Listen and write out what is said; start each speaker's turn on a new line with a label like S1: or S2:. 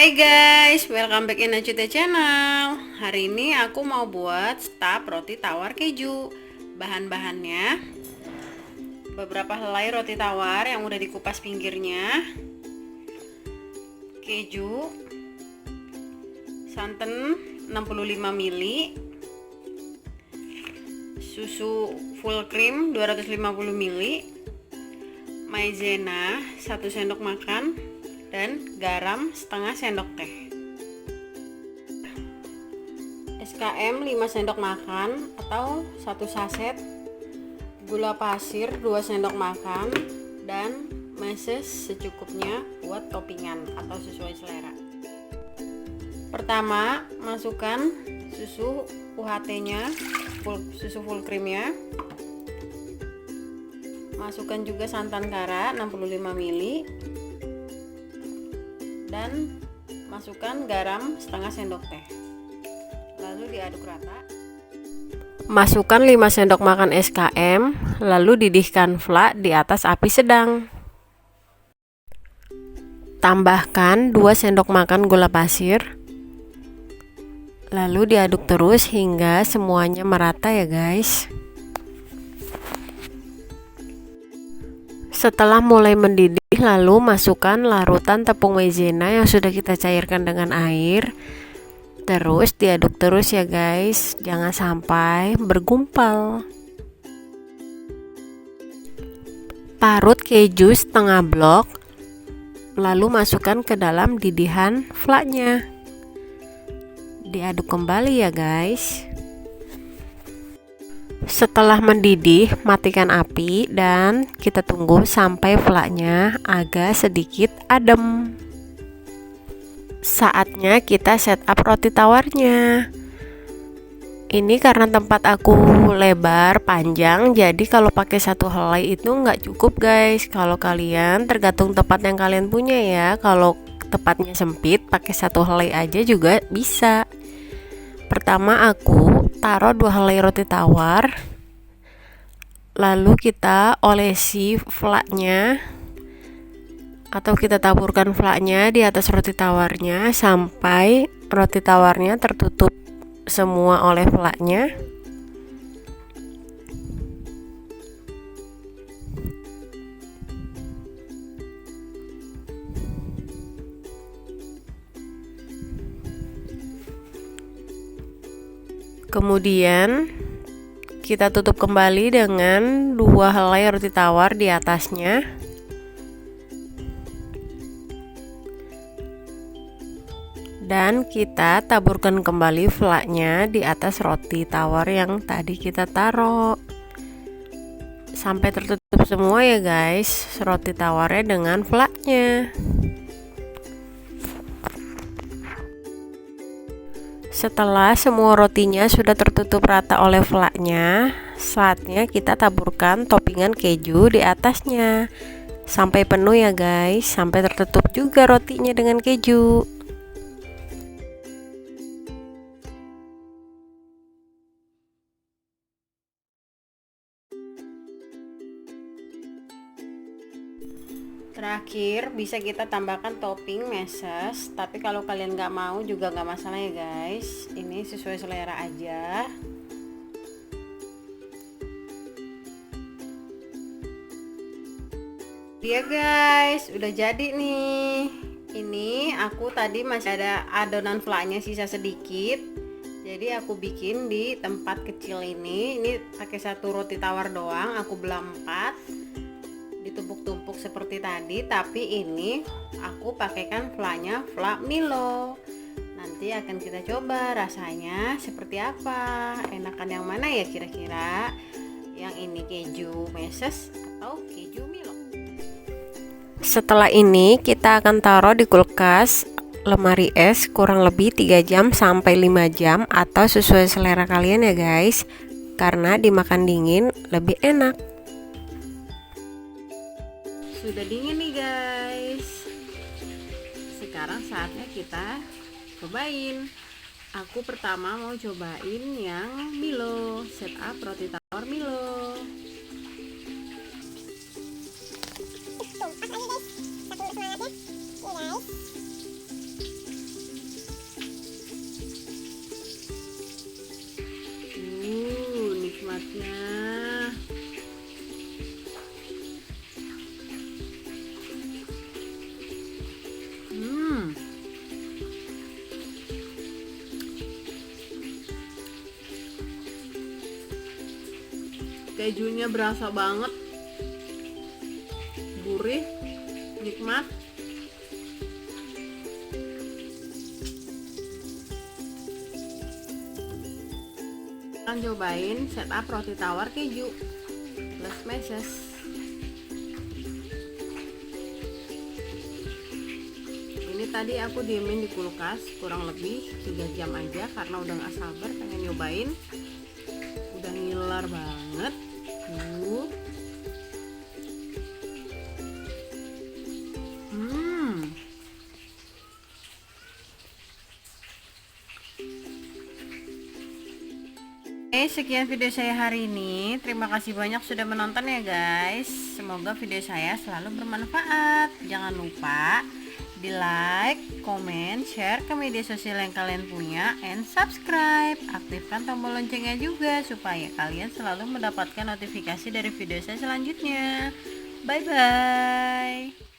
S1: Hai guys, welcome back in Acuite Channel. Hari ini aku mau buat staf roti tawar keju. Bahan-bahannya beberapa helai roti tawar yang udah dikupas pinggirnya, keju, santan 65 ml, susu full cream 250 ml, maizena 1 sendok makan, dan garam setengah sendok teh. SKM 5 sendok makan atau 1 saset, gula pasir 2 sendok makan, dan meses secukupnya buat toppingan atau sesuai selera. Pertama, masukkan susu UHT-nya, susu full cream-nya. Masukkan juga santan kara 65 ml. Dan masukkan garam setengah sendok teh, lalu diaduk rata. Masukkan 5 sendok makan SKM, lalu didihkan flak di atas api sedang. Tambahkan 2 sendok makan gula pasir, lalu diaduk terus hingga semuanya merata ya guys. Setelah mulai mendidih, lalu masukkan larutan tepung maizena yang sudah kita cairkan dengan air. Terus diaduk terus ya guys, jangan sampai bergumpal. Parut keju setengah blok, lalu masukkan ke dalam didihan flaknya. Diaduk kembali ya guys. Setelah mendidih, matikan api dan kita tunggu sampai flaknya agak sedikit adem. Saatnya kita setup roti tawarnya. Ini karena tempat aku lebar panjang, jadi kalau pakai satu helai itu nggak cukup guys. Kalau kalian tergantung tempat yang kalian punya ya. Kalau tempatnya sempit, pakai satu helai aja juga bisa. Pertama aku taruh 2 helai roti tawar, lalu kita olesi flaknya atau kita taburkan flaknya di atas roti tawarnya sampai roti tawarnya tertutup semua oleh flaknya. Kemudian kita tutup kembali dengan 2 helai roti tawar di atasnya. Dan kita taburkan kembali flaknya di atas roti tawar yang tadi kita taruh. Sampai tertutup semua ya guys, roti tawarnya dengan flaknya. Setelah semua rotinya sudah tertutup rata oleh flaknya, saatnya kita taburkan toppingan keju di atasnya sampai penuh ya guys, sampai tertutup juga rotinya dengan keju. Terakhir bisa kita tambahkan topping meses, tapi kalau kalian nggak mau juga nggak masalah ya guys, ini sesuai selera aja. Dia guys, udah jadi nih. Ini aku tadi masih ada adonan flaknya sisa sedikit, jadi aku bikin di tempat kecil ini pakai satu roti tawar doang, aku belah 4, ditumpuk-tumpuk seperti tadi, tapi ini aku pakaikan flaknya flak Milo. Nanti akan kita coba rasanya seperti apa, enakan yang mana ya kira-kira, yang ini keju meses atau keju Milo. Setelah ini kita akan taruh di kulkas lemari es kurang lebih 3 jam sampai 5 jam atau sesuai selera kalian ya guys, karena dimakan dingin lebih enak. Sudah dingin nih guys. Sekarang saatnya kita cobain. Aku pertama mau cobain yang Milo, setup roti tawar Milo. Kejunya berasa banget, gurih, nikmat. Akan cobain setup roti tawar keju plus meses. Ini tadi aku diemin di kulkas kurang lebih 3 jam aja karena udah gak sabar pengen nyobain. Udah ngiler banget tuh. Sekian video saya hari ini. Terima kasih banyak sudah menonton ya guys. Semoga video saya selalu bermanfaat. Jangan lupa di like, comment, share ke media sosial yang kalian punya, and subscribe. Aktifkan tombol loncengnya juga supaya kalian selalu mendapatkan notifikasi dari video saya selanjutnya. Bye bye.